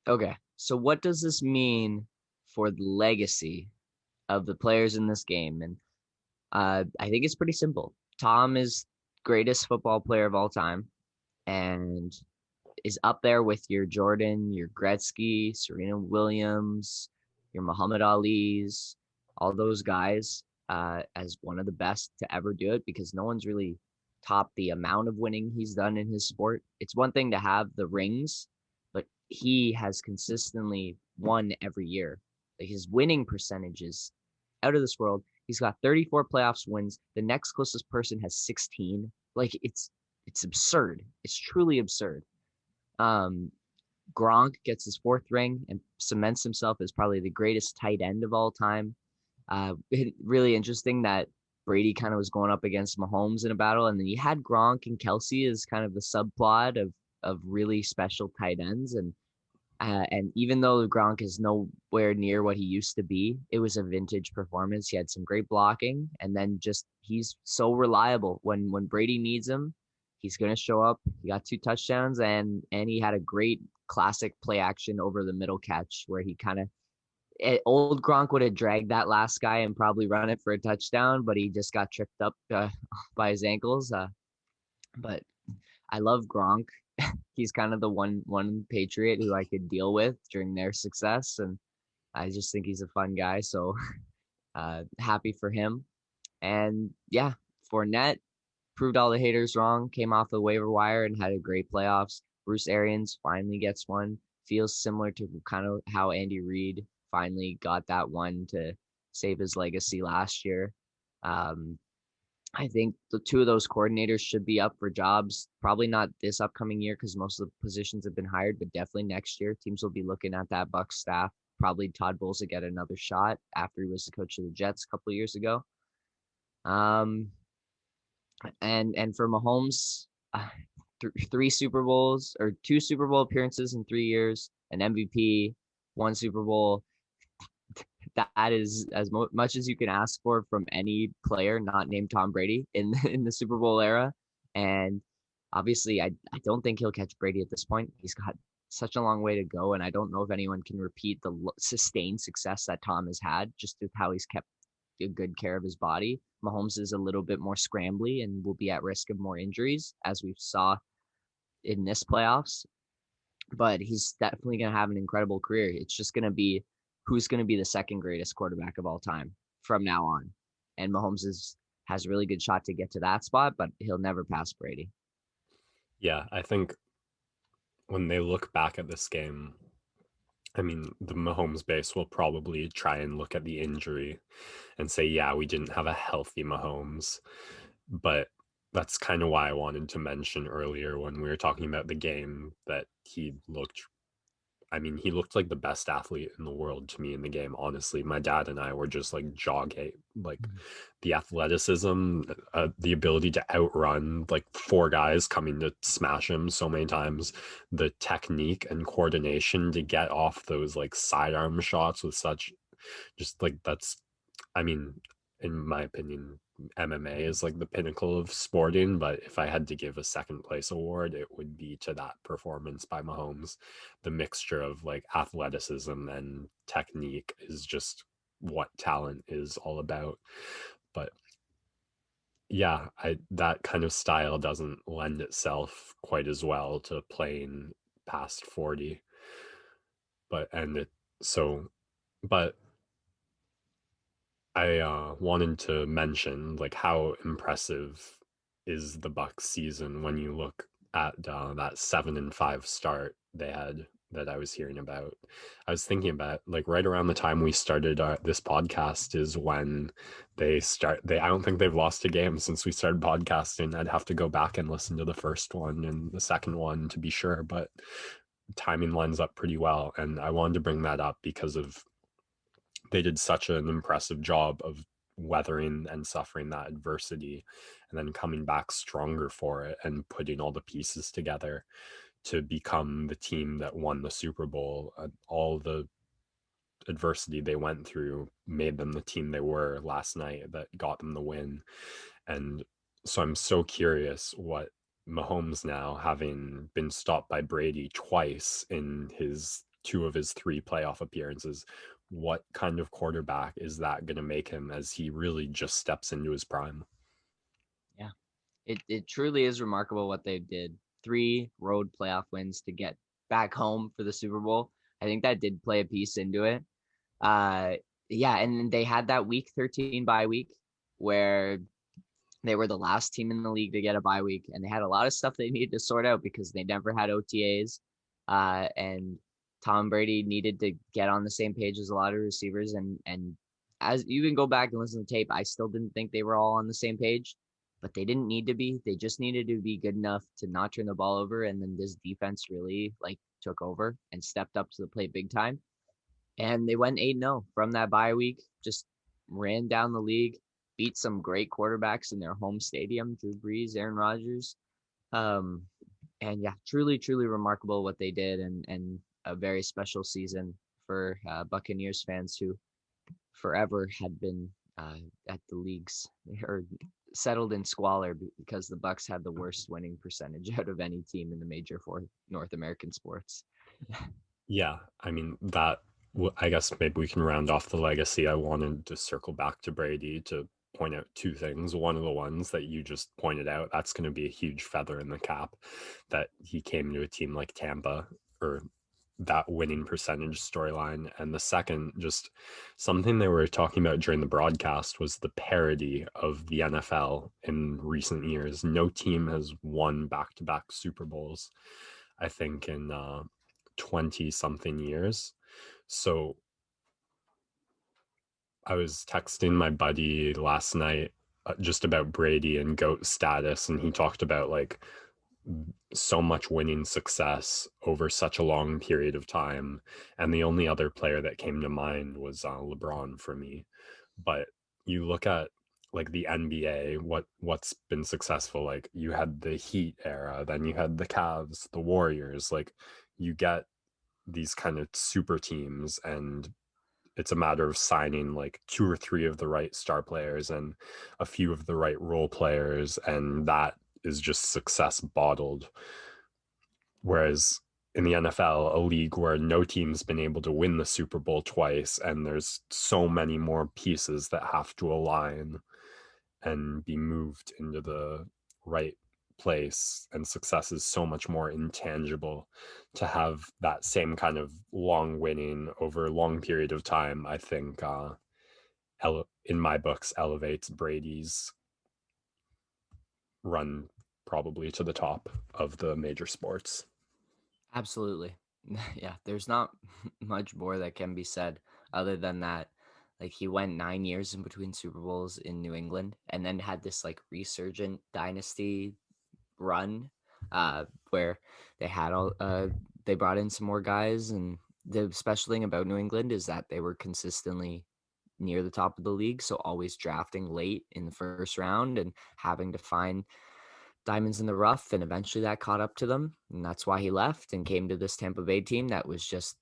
Okay, so what does this mean for the legacy of the players in this game? And I think it's pretty simple. Tom is greatest football player of all time and is up there with your Jordan, your Gretzky, Serena Williams, your Muhammad Ali's, all those guys as one of the best to ever do it because no one's really topped the amount of winning he's done in his sport. It's one thing to have the rings, but he has consistently won every year. Like his winning percentage is out of this world. He's got 34 playoffs wins. The next closest person has 16. Like it's absurd. It's truly absurd. Um, Gronk gets his fourth ring and cements himself as probably the greatest tight end of all time. Really interesting that Brady kind of was going up against Mahomes in a battle, and then you had Gronk and Kelsey as kind of the subplot of really special tight ends, and even though Gronk is nowhere near what he used to be, it was a vintage performance. He had some great blocking, and then just he's so reliable. When Brady needs him, he's going to show up. He got 2 touchdowns, and he had a great classic play action over the middle catch where he kind of old Gronk would have dragged that last guy and probably run it for a touchdown, but he just got tripped up by his ankles. But I love Gronk. He's kind of the one Patriot who I could deal with during their success, and I just think he's a fun guy. So happy for him. And yeah, Fournette proved all the haters wrong. Came off the waiver wire and had a great playoffs. Bruce Arians finally gets one. Feels similar to kind of how Andy Reid finally got that one to save his legacy last year. Um, I think the two of those coordinators should be up for jobs. Probably not this upcoming year because most of the positions have been hired, but definitely next year. Teams will be looking at that Bucks staff. Probably Todd Bowles will get another shot after he was the coach of the Jets a couple of years ago. Um, and for Mahomes, three Super Bowls or 2 Super Bowl appearances in 3 years, an MVP, 1 Super Bowl. That is as much as you can ask for from any player not named Tom Brady in the Super Bowl era. And obviously, I don't think he'll catch Brady at this point. He's got such a long way to go, and I don't know if anyone can repeat the sustained success that Tom has had just with how he's kept a good care of his body. Mahomes is a little bit more scrambly and will be at risk of more injuries, as we saw in this playoffs. But he's definitely going to have an incredible career. It's just going to be who's going to be the second greatest quarterback of all time from now on. And Mahomes has a really good shot to get to that spot, but he'll never pass Brady. Yeah, I think when they look back at this game, I mean, the Mahomes base will probably try and look at the injury and say, yeah, we didn't have a healthy Mahomes. But that's kind of why I wanted to mention earlier when we were talking about the game that he looked like the best athlete in the world to me in the game. Honestly, my dad and I were just like jogging, like the athleticism, the ability to outrun like 4 guys coming to smash him so many times, the technique and coordination to get off those like sidearm shots with such just like that's, I mean, in my opinion, MMA is like the pinnacle of sporting, but if I had to give a second place award, it would be to that performance by Mahomes. The mixture of like athleticism and technique is just what talent is all about. But yeah, I that kind of style doesn't lend itself quite as well to playing past 40. But and it so but I wanted to mention like how impressive is the Bucks season when you look at that 7-5 start they had that I was hearing about. I was thinking about like right around the time we started this podcast is when they I don't think they've lost a game since we started podcasting. I'd have to go back and listen to the first one and the second one to be sure, but timing lines up pretty well. And I wanted to bring that up because of they did such an impressive job of weathering and suffering that adversity and then coming back stronger for it and putting all the pieces together to become the team that won the Super Bowl. All the adversity they went through made them the team they were last night that got them the win. And so I'm so curious what Mahomes now, having been stopped by Brady twice in his 2 of his 3 playoff appearances. What kind of quarterback is that going to make him as he really just steps into his prime? Yeah, it truly is remarkable what they did. 3 road playoff wins to get back home for the Super Bowl. I think that did play a piece into it. Uh, yeah, and they had that week 13 bye week where they were the last team in the league to get a bye week, and they had a lot of stuff they needed to sort out because they never had OTAs. And Tom Brady needed to get on the same page as a lot of receivers. And as you can go back and listen to tape, I still didn't think they were all on the same page, but they didn't need to be. They just needed to be good enough to not turn the ball over. And then this defense really like took over and stepped up to the plate big time. And they went 8-0 from that bye week, just ran down the league, beat some great quarterbacks in their home stadium, Drew Brees, Aaron Rodgers. Um, and yeah, truly, truly remarkable what they did, and a very special season for Buccaneers fans who forever had been at the leagues or settled in squalor because the Bucks had the worst winning percentage out of any team in the major four North American sports. Yeah, I mean, I guess maybe we can round off the legacy. I wanted to circle back to Brady to point out 2 things. One of the ones that you just pointed out, that's going to be a huge feather in the cap that he came to a team like Tampa, or that winning percentage storyline. And the second, just something they were talking about during the broadcast, was the parity of the NFL in recent years. No team has won back-to-back Super Bowls, I think, in 20 something years. So I was texting my buddy last night just about Brady and GOAT status, and he talked about like so much winning success over such a long period of time. And the only other player that came to mind was LeBron for me. But you look at like the NBA, what's been successful, like you had the Heat era, then you had the Cavs, the Warriors, like you get these kind of super teams, and it's a matter of signing like 2 or 3 of the right star players and a few of the right role players, and that is just success bottled. Whereas in the NFL, a league where no team's been able to win the Super Bowl twice, and there's so many more pieces that have to align and be moved into the right place, and success is so much more intangible. To have that same kind of long winning over a long period of time, I think in my books elevates Brady's run probably to the top of the major sports. Absolutely. Yeah, there's not much more that can be said other than that. Like he went 9 years in between Super Bowls in New England and then had this like resurgent dynasty run where they had all they brought in some more guys, and the special thing about New England is that they were consistently near the top of the league, so always drafting late in the first round and having to find diamonds in the rough, and eventually that caught up to them, and that's why he left and came to this Tampa Bay team that was just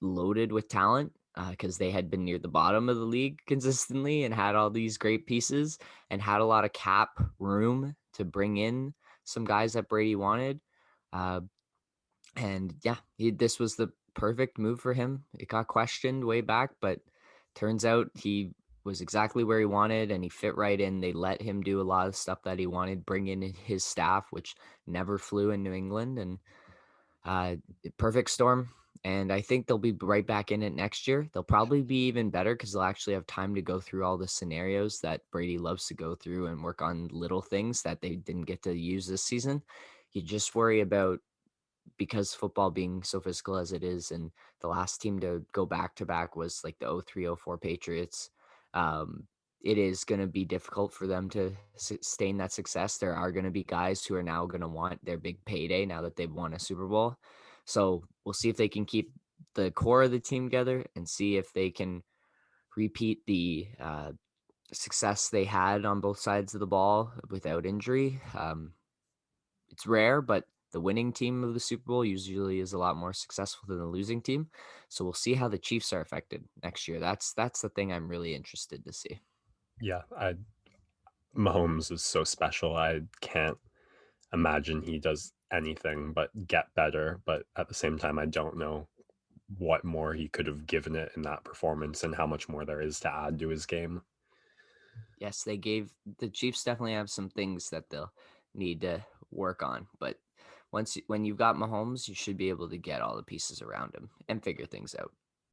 loaded with talent because they had been near the bottom of the league consistently and had all these great pieces and had a lot of cap room to bring in some guys that Brady wanted. Uh, and yeah, this was the perfect move for him. It got questioned way back, but turns out he was exactly where he wanted and he fit right in. They let him do a lot of stuff that he wanted, bring in his staff, which never flew in New England, and uh, perfect storm. And I think they'll be right back in it next year. They'll probably be even better because they'll actually have time to go through all the scenarios that Brady loves to go through and work on little things that they didn't get to use this season. You just worry about, because football being so physical as it is, and the last team to go back to back was like the 03-04 Patriots. Um, it is going to be difficult for them to sustain that success. There are going to be guys who are now going to want their big payday now that they've won a Super Bowl. So we'll see if they can keep the core of the team together and see if they can repeat the success they had on both sides of the ball without injury. It's rare, but the winning team of the Super Bowl usually is a lot more successful than the losing team. So we'll see how the Chiefs are affected next year. That's the thing I'm really interested to see. Yeah, Mahomes is so special. I can't imagine he does anything but get better. But at the same time, I don't know what more he could have given it in that performance and how much more there is to add to his game. Yes, they gave the Chiefs definitely have some things that they'll need to work on, but when you've got Mahomes, you should be able to get all the pieces around him and figure things out.